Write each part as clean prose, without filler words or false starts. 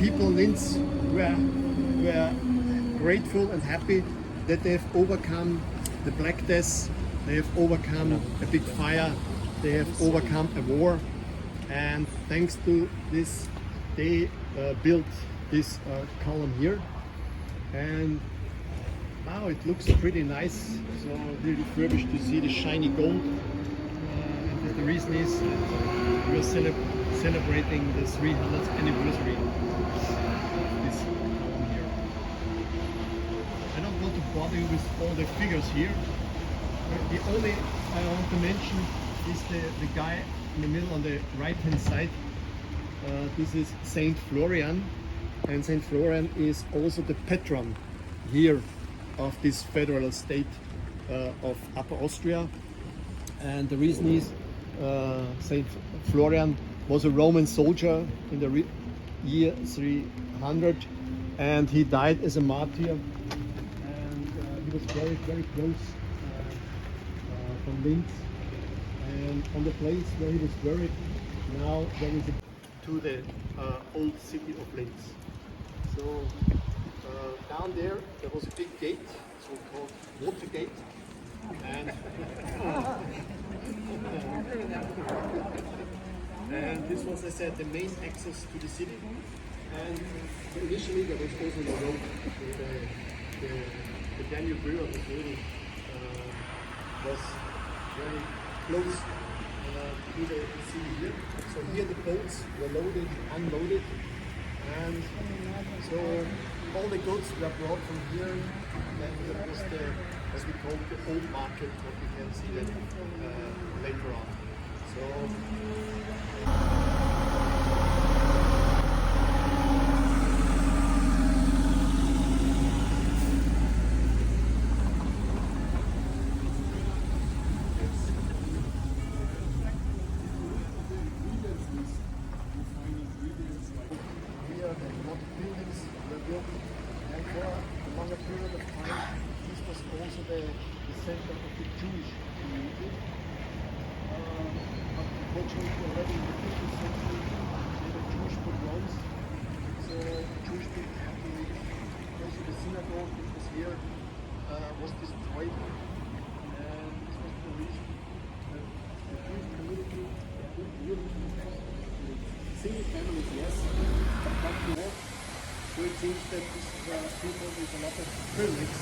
people in Linz were grateful and happy that they've overcome the Black Death, they have overcome a big fire, they have overcome a war, and thanks to this they built this column here, and now it looks pretty nice. So really refurbished. You see the shiny gold, and the reason is that we are celebrating the 300th anniversary of this column here. I don't want to bother you with all the figures here. The only I want to mention is the guy in the middle on the right hand side. This is Saint Florian, and Saint Florian is also the patron here of this federal state of Upper Austria. And the reason is Saint Florian was a Roman soldier in the year 300, and he died as a martyr, and he was very, very close from Linz, and on the place where he was buried now there is to the old city of Linz. So down there was a big gate, so called Water Gate, and this was, as I said, the main access to the city. And initially there was also the road, the Danube River was really was very close to the sea here. So here the boats were loaded, unloaded, and so all the goods were brought from here, and that was the, as we call it, the old market, what we can see that later on. Was destroyed, and this was the reason that the Jewish community would really single families, yes, but not more. So it seems that this is people with a lot of privilege.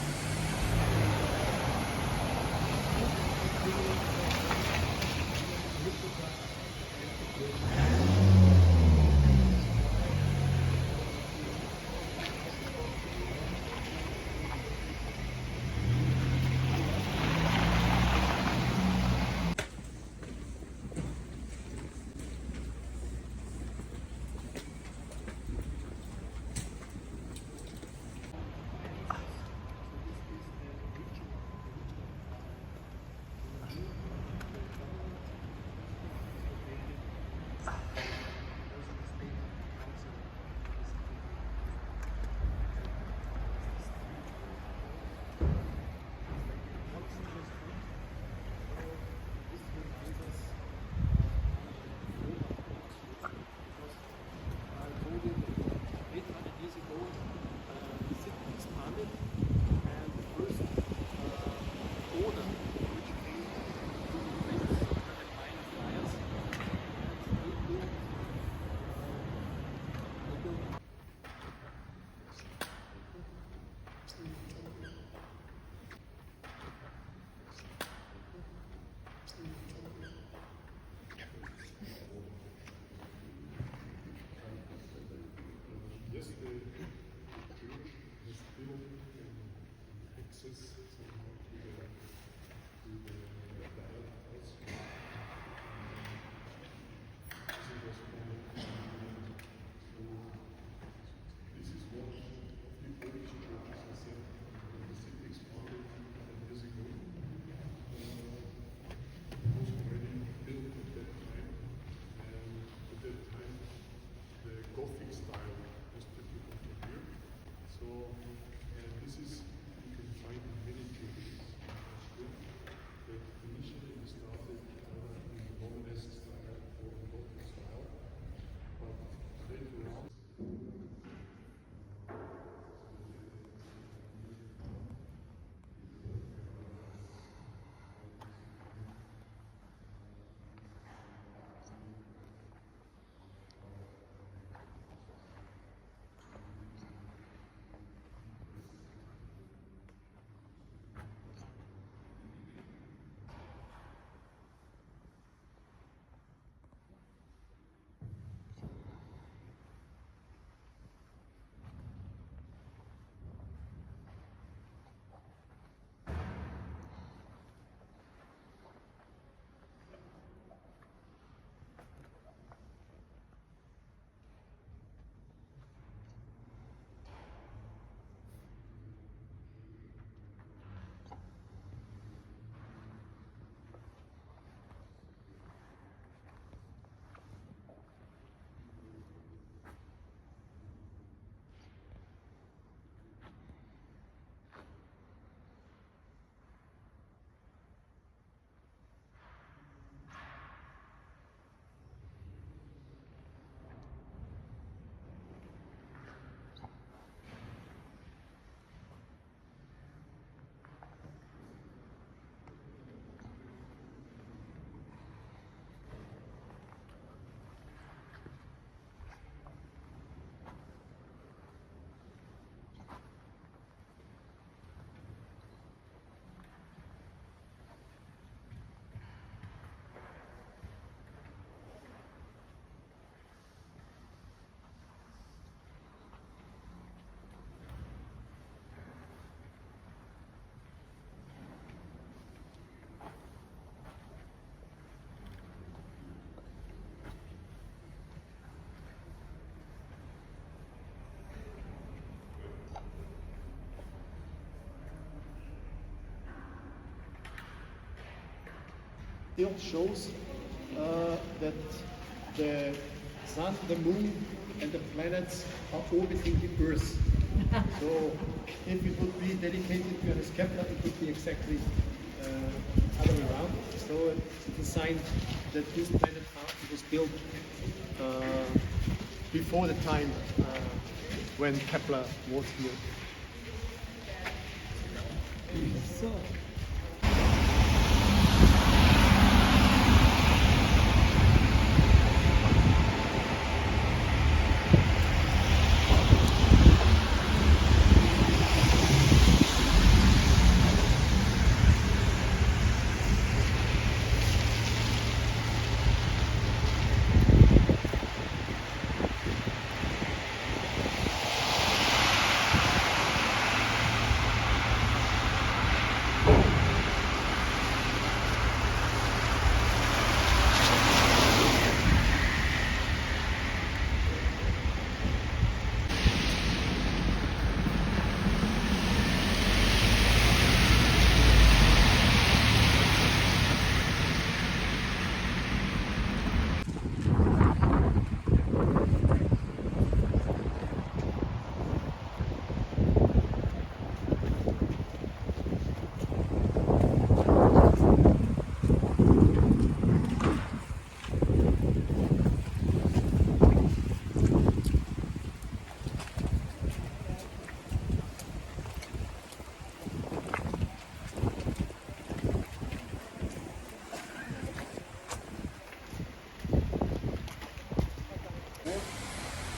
Gothic style was typical from here. So this is, you can find in many still shows that the sun, the moon, and the planets are orbiting the Earth. So if it would be dedicated to Johannes Kepler, it would be exactly other way around. So it's a sign that this planet was built before the time when Kepler was here. So.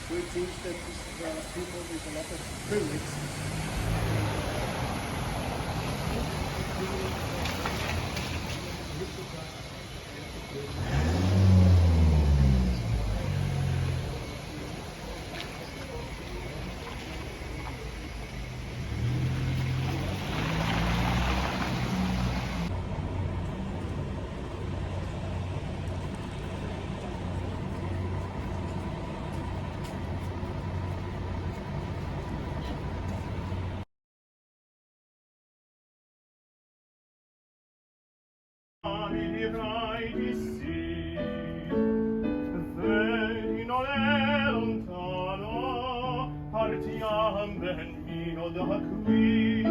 So it seems that this people with a lot of pyramids. Vedrai di sì, vedi non è lontano, partiam bennino da qui.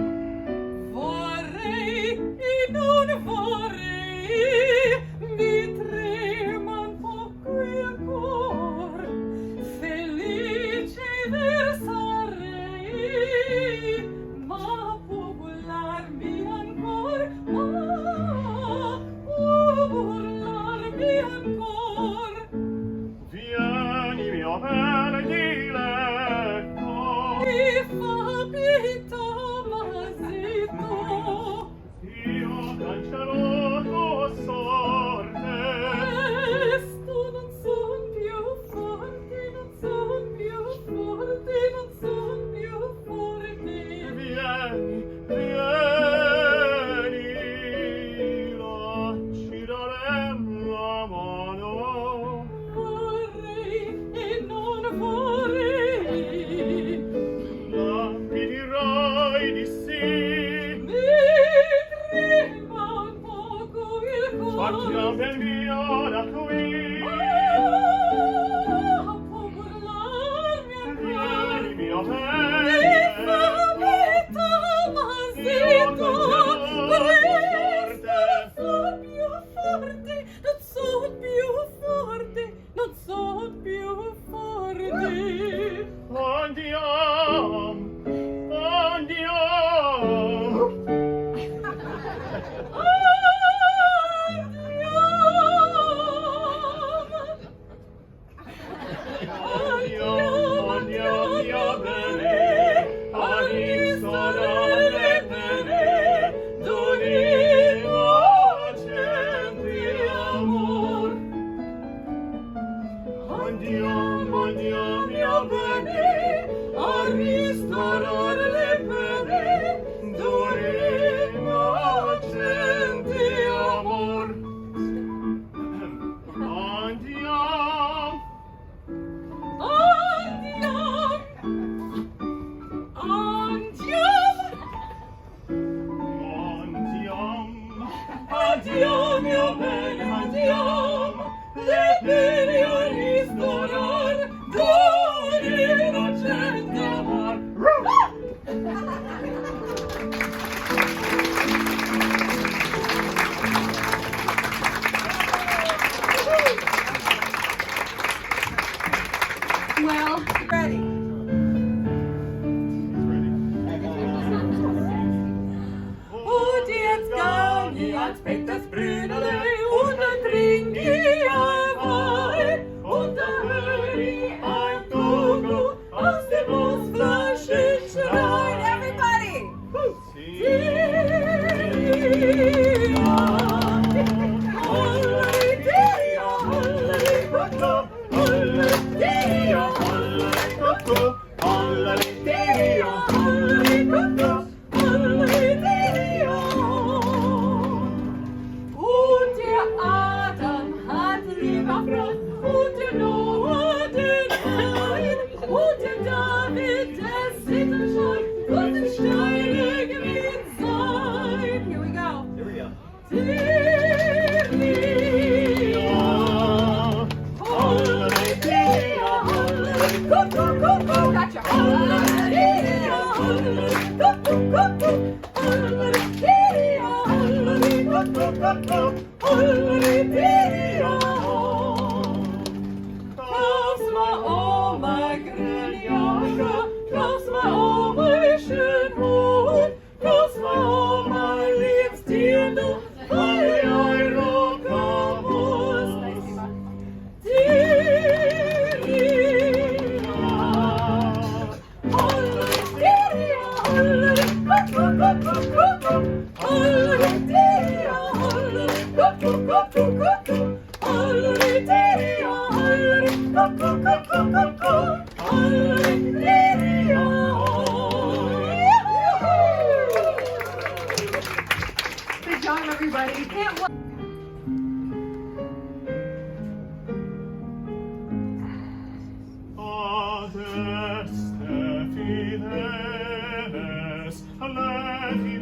Vorrei e non vorrei, mi trema un poco il cor, felice versarei, ma popolarmi ancor, burlarmi ancor. Vieni mio bel diletto, Mi fa pietà, masito, io cancello tua sorte. presto non son più forte, non son più forte, non son più forte. Vieni, ci darem la mano. Vorrei e non vorrei, Mi dirai di sì, mi trema un poco il partiam cor. ben via da qui. Può burlarmi ancor. Vieni mio Mi bene, fa pietà, masito, presto non son più forte, non son più forte, non son più forte. andiam, andiam. Andiam, andiam, mia bene, ad instaurare bene, d'ogni innocente amor. Andiam, andiam, mia bene, a ristorare le pene d'ogni innocente amor. Andiam, Andiam, andiam, andiam, andiam, mio bene, Leperia ristorar, dorina gente var. Well, ready. Und jetzt gang ich ans Bett, das Brüderle, und dann trink ich ein Wein. Und da hör ich ein Togo aus der Busflasche schreien. Everybody. Und der Adam hat lieber Freund, und der Noah den Wein, und der David der Sittenschein, und der Steine gewinnt sein. Here we go. Gotcha. Kauf's mal um mein Grilljacke, kauf's mal um mein schön Hut, kauf's mal um mein Liebstier, du, weil ich ein Rocker muss. Good job, everybody. Can't wait. Adeste fides, levi